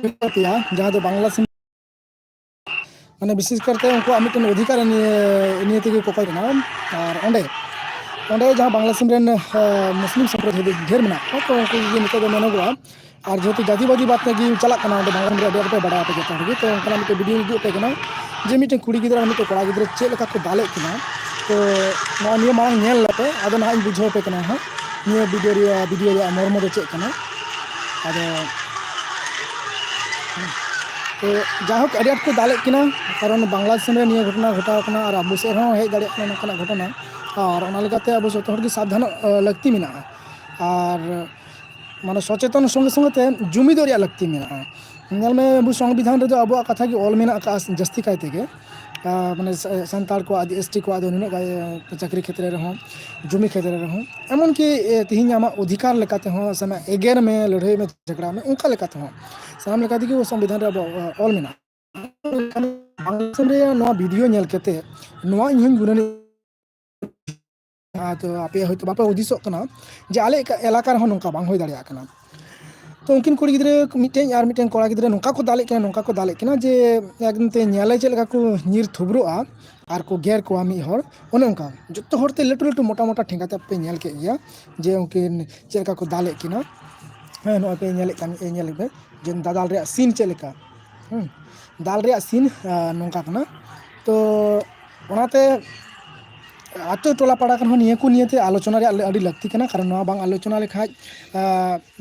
जहाँ दो बांग्ला सिम माने विशेष करते उनको मिट्टन अधिकार निये तेगे को कोई बनाम और ओंडे जहाँ बांग्ला सिम रेन मुस्लिम संप्रदाय ढेर मेना तो उनको ये निकल दो मेना हुआ और जेहेतु जातिवादी बात में कि चला करना बांग्ला सिम रे पे बड़ा पे जाता है तो उनका मिट्टन वीडियो वीडियो पे करना जे मिट्टन कुड़ी गिदरा मिट्टन कोड़ा गिदरा चेक लगा को दाले करना तो नॉन ये मांग नेल लगे आदो ना इन बुझो पे करना है ये वीडियो मर्म दो चेक करना आदो तो जाहोक अड़ी आट को दाले किना कारण बांग्लादेश में निया घटना घटाव कना और आबो से रहो हेज दाड़े कना नोकना घटना और ओना लेकाते आबो जतो हर सावधान लगती मेना और माने सचेतन संगे संगे जुमिद रेया लगती मेना नेल में अबो संविधान रे आबो कथा की ऑल मेना का जस्ती कायते के माने संताल को आदि एसटी को आदि नुना चाकरी क्षेत्र रहो जुमी क्षेत्र रहो एमन कि तिहिन आमा अधिकार लेकाते हो समय एगेर में लड़ाई में झगड़ा में उनका लेकाते हो साम लेकाते कि वो संविधान रे ऑल मेना बांग्लादेश रे नवा वीडियो नेल केते नवा इन गुनानी तो आपे होयतो बापे उदिसो कना जे आले एलाका रे नोंका बांग होय दाड़िया कना तो उनकिन कुड़ी गिद्रे मिटेन और मिटेन कोड़ा गिद्रे नोंका को दाले कना जे एकदम ते नेले चेल को नीर थुबरुआ और को गेर को मी हर ओने उनका जत्तो हरते लटू लटू मोटा मोटा ठेंगाते पे नेल के गया जे उनकिन चेल को दाले किना हाँ नो पे नेल पे जे दादाल रे सीन चेलका दाल रे सीन नोंका कना तो ओनाते आतो टोला पाड़ा कर निये को नियते आलोचना रे अड़ी लगती कना कारण नवा बांग आलोचना लेखाय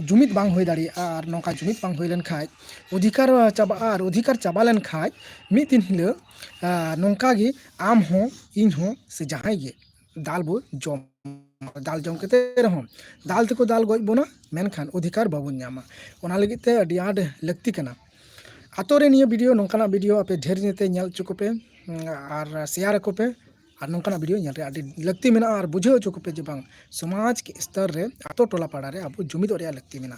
जुमित बांग होय दाड़ी और नोका जुमित बांग होय लेन खाय अधिकार चाबा लेन खाय मिद दिन हिलो नोंका गे आम हो इन हो से जहां गे दाल बो जम दाल जम केते रहो दाल तको दाल गoj बोना मेनखान अधिकार बाबुन नामा ओना लगिते अड़ी आड लगती कना आतो रे निये वीडियो नोंकाना वीडियो आपे ढेर नेते नेल चुको पे और शेयर को पे और नोंकाना वीडियो नेल रे अड़ी लगती मेना और बुझाव चुको पे जे बांग समाज के स्तर रे आतो टोला पाड़ा रे अब जुमिद रे लगती मेना।